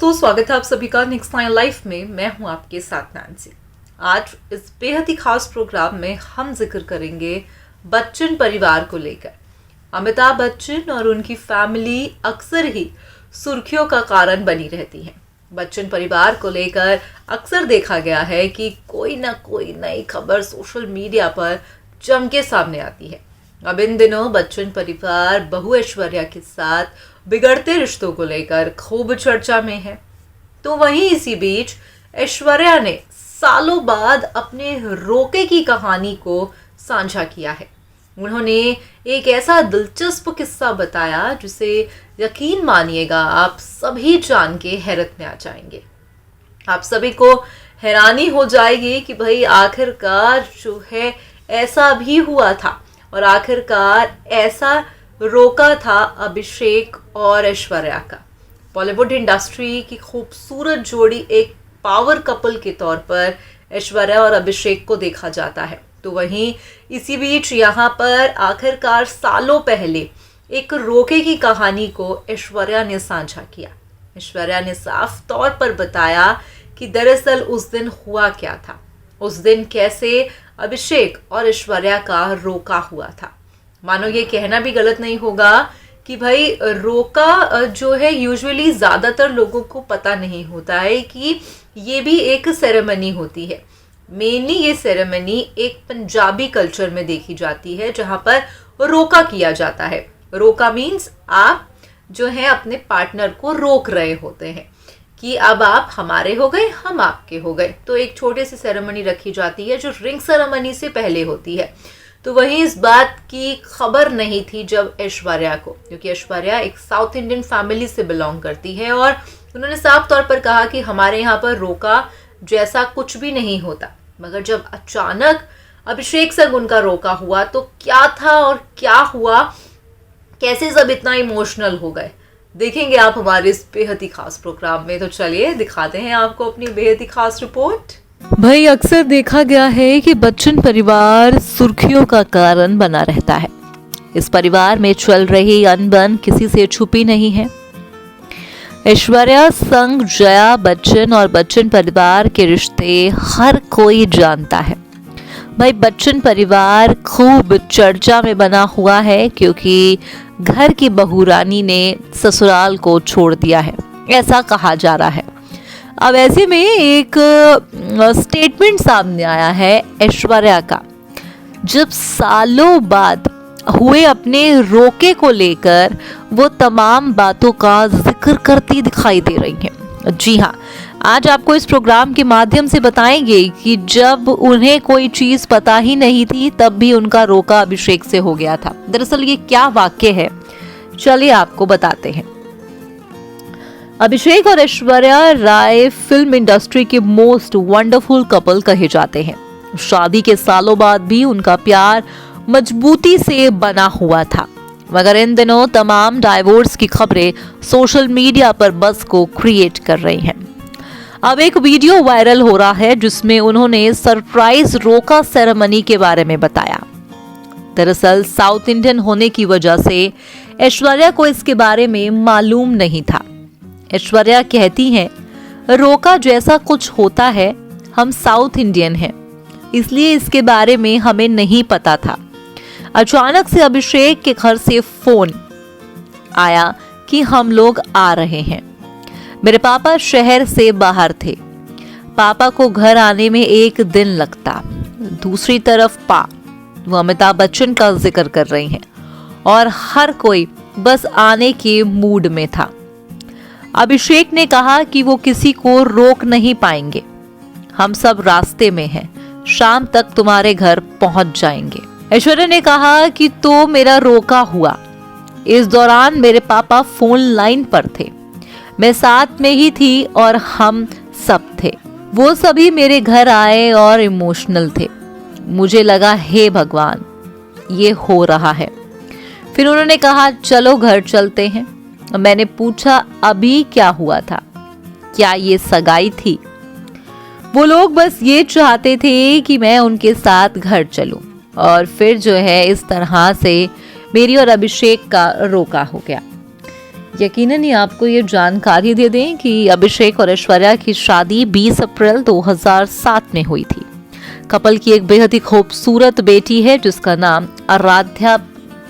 दोस्तों, स्वागत है आप सभी का नेक्स्ट नाइन लाइफ में। मैं हूं आपके साथ नैन्सी। आज इस बेहद ही खास प्रोग्राम में हम जिक्र करेंगे बच्चन परिवार को लेकर। अमिताभ बच्चन और उनकी फैमिली अक्सर ही सुर्खियों का कारण बनी रहती है। बच्चन परिवार को लेकर अक्सर देखा गया है कि कोई ना कोई नई खबर सोशल मीडिया पर जम के सामने आती है। अब इन दिनों बच्चन परिवार बहू ऐश्वर्या के साथ बिगड़ते रिश्तों को लेकर खूब चर्चा में है। तो वहीं इसी बीच ऐश्वर्या ने सालों बाद अपने रोके की कहानी को साझा किया है। उन्होंने एक ऐसा दिलचस्प किस्सा बताया जिसे यकीन मानिएगा आप सभी जान के हैरत में आ जाएंगे। आप सभी को हैरानी हो जाएगी कि भाई आखिरकार जो है ऐसा भी हुआ था और आखिरकार ऐसा रोका था अभिषेक और ऐश्वर्या का। बॉलीवुड इंडस्ट्री की खूबसूरत जोड़ी एक पावर कपल के तौर पर ऐश्वर्या और अभिषेक को देखा जाता है। तो वहीं इसी बीच यहाँ पर आखिरकार सालों पहले एक रोके की कहानी को ऐश्वर्या ने साझा किया। ऐश्वर्या ने साफ तौर पर बताया कि दरअसल उस दिन हुआ क्या था, उस दिन कैसे अभिषेक और ऐश्वर्या का रोका हुआ था। मानो ये कहना भी गलत नहीं होगा कि भाई रोका जो है यूजुअली ज़्यादातर लोगों को पता नहीं होता है कि ये भी एक सेरेमनी होती है। मेनली ये सेरेमनी एक पंजाबी कल्चर में देखी जाती है जहाँ पर रोका किया जाता है। रोका मीन्स आप जो है अपने पार्टनर को रोक रहे होते हैं कि अब आप हमारे हो गए, हम आपके हो गए। तो एक छोटी सी सेरेमनी रखी जाती है जो रिंग सेरेमनी से पहले होती है। तो वहीं इस बात की खबर नहीं थी जब ऐश्वर्या को, क्योंकि ऐश्वर्या एक साउथ इंडियन फैमिली से बिलोंग करती है और उन्होंने साफ तौर पर कहा कि हमारे यहाँ पर रोका जैसा कुछ भी नहीं होता। मगर जब अचानक अभिषेक संग उनका रोका हुआ तो क्या था और क्या हुआ, कैसे सब इतना इमोशनल हो गए, देखेंगे आप हमारे इस बेहद ही खास प्रोग्राम में। तो चलिए दिखाते हैं आपको अपनी बेहद ही खास रिपोर्ट। भाई अक्सर देखा गया है कि बच्चन परिवार सुर्खियों का कारण बना रहता है। इस परिवार में चल रही अनबन किसी से छुपी नहीं है। ऐश्वर्या संग जया बच्चन और बच्चन परिवार के रिश्ते हर कोई जानता है। भाई बच्चन परिवार खूब चर्चा में बना हुआ है क्योंकि घर की बहू रानी ने ससुराल को छोड़ दिया है, ऐसा कहा जा रहा है। अब ऐसे में एक स्टेटमेंट सामने आया है ऐश्वर्या का, जब सालों बाद हुए अपने रोके को लेकर वो तमाम बातों का जिक्र करती दिखाई दे रही हैं। जी हाँ, आज आपको इस प्रोग्राम के माध्यम से बताएंगे कि जब उन्हें कोई चीज़ पता ही नहीं थी तब भी उनका रोका अभिषेक से हो गया था। दरअसल ये क्या वाक्य है, चलिए आपको बताते हैं। अभिषेक और ऐश्वर्या राय फिल्म इंडस्ट्री के मोस्ट वंडरफुल कपल कहे जाते हैं। शादी के सालों बाद भी उनका प्यार मजबूती से बना हुआ था, मगर इन दिनों तमाम डाइवोर्स की खबरें सोशल मीडिया पर बज़ को क्रिएट कर रही हैं। अब एक वीडियो वायरल हो रहा है जिसमें उन्होंने सरप्राइज रोका सेरेमनी के बारे में बताया। दरअसल साउथ इंडियन होने की वजह से ऐश्वर्या को इसके बारे में मालूम नहीं था। ऐश्वर्या कहती हैं, रोका जैसा कुछ होता है, हम साउथ इंडियन हैं, इसलिए इसके बारे में हमें नहीं पता था। अचानक से अभिषेक के घर से फोन आया कि हम लोग आ रहे हैं। मेरे पापा शहर से बाहर थे, पापा को घर आने में एक दिन लगता। दूसरी तरफ वो अमिताभ बच्चन का जिक्र कर रही हैं और हर कोई बस आने के मूड में था। अभिषेक ने कहा कि वो किसी को रोक नहीं पाएंगे, हम सब रास्ते में हैं, शाम तक तुम्हारे घर पहुंच जाएंगे। ऐश्वर्या ने कहा कि तो मेरा रोका हुआ। इस दौरान मेरे पापा फोन लाइन पर थे, मैं साथ में ही थी और हम सब थे। वो सभी मेरे घर आए और इमोशनल थे। मुझे लगा हे भगवान, ये हो रहा है। फिर उन्होंने कहा चलो घर चलते हैं। मैंने पूछा अभी क्या हुआ था, क्या ये सगाई थी? वो लोग बस ये चाहते थे कि मैं उनके साथ घर चलूं और फिर जो है इस तरह से मेरी और अभिषेक का रोका हो गया। यकीनन ही आपको ये जानकारी दे दें कि अभिषेक और ऐश्वर्या की शादी 20 अप्रैल 2007 में हुई थी। कपल की एक बेहद ही खूबसूरत बेटी है जिसका नाम आराध्या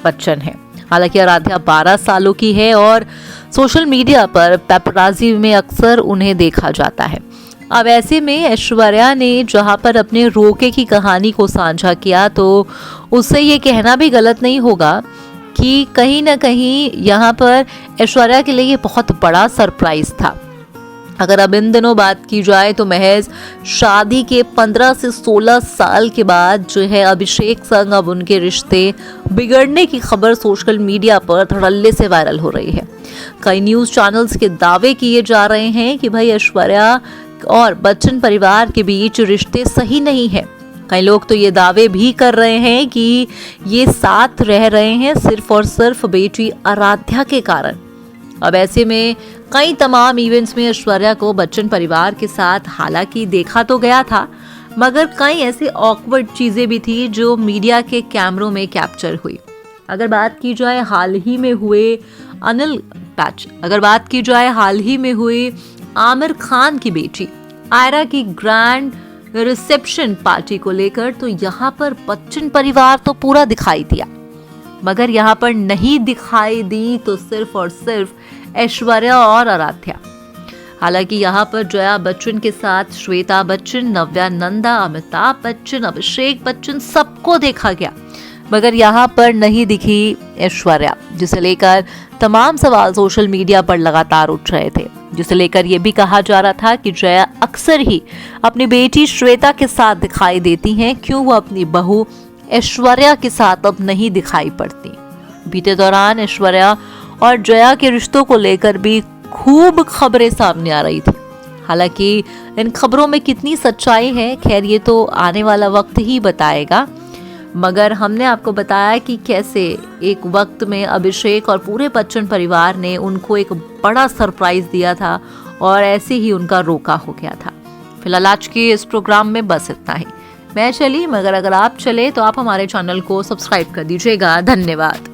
बच्चन है। हालांकि आराध्या 12 सालों की है और सोशल मीडिया पर पेपराजी में अक्सर उन्हें देखा जाता है। अब ऐसे में ऐश्वर्या ने जहां पर अपने रोके की कहानी को साझा किया तो उससे ये कहना भी गलत नहीं होगा कि कहीं ना कहीं यहाँ पर ऐश्वर्या के लिए ये बहुत बड़ा सरप्राइज था। अगर अब इन दिनों बात की जाए तो महज शादी के 15 से 16 साल के बाद जो है अभिषेक संग अब उनके रिश्ते बिगड़ने की खबर सोशल मीडिया पर धड़ल्ले से वायरल हो रही है। कई न्यूज़ चैनल्स के दावे किए जा रहे हैं कि भाई ऐश्वर्या और बच्चन परिवार के बीच रिश्ते सही नहीं है। कई लोग तो ये दावे भी कर रहे हैं कि ये साथ रह रहे हैं सिर्फ और सिर्फ बेटी आराध्या के कारण। अब ऐसे में कई तमाम इवेंट्स में ऐश्वर्या को बच्चन परिवार के साथ हालांकि देखा तो गया था, मगर कई ऐसी ऑकवर्ड चीजें भी थी जो मीडिया के कैमरों में कैप्चर हुई। अगर बात की जाए हाल ही में हुए आमिर खान की बेटी आयरा की ग्रैंड रिसेप्शन पार्टी को लेकर, तो यहाँ पर बच्चन परिवार तो पूरा दिखाई दिया, मगर यहाँ पर नहीं दिखाई दी तो सिर्फ और सिर्फ ऐश्वर्या और आराध्या। हालांकि यहाँ पर जया बच्चन के साथ श्वेता बच्चन, नव्या नंदा, अमिताभ बच्चन, अभिषेक बच्चन सबको देखा गया, मगर यहाँ पर नहीं दिखी ऐश्वर्या, जिसे लेकर तमाम सवाल सोशल मीडिया पर लगातार उठ रहे थे। जिसे लेकर यह भी कहा जा रहा था कि जया अक्सर ही अपनी बेटी श्वेता के साथ दिखाई देती हैं, क्यों वो अपनी बहू ऐश्वर्या के साथ अब नहीं दिखाई पड़ती। बीते दौरान ऐश्वर्या और जया के रिश्तों को लेकर भी खूब खबरें सामने आ रही थी। हालांकि इन खबरों में कितनी सच्चाई है, खैर ये तो आने वाला वक्त ही बताएगा, मगर हमने आपको बताया कि कैसे एक वक्त में अभिषेक और पूरे बच्चन परिवार ने उनको एक बड़ा सरप्राइज दिया था और ऐसे ही उनका रोका हो गया था। फिलहाल आज के इस प्रोग्राम में बस इतना ही। मैं चली, मगर अगर आप चले तो आप हमारे चैनल को सब्सक्राइब कर दीजिएगा। धन्यवाद।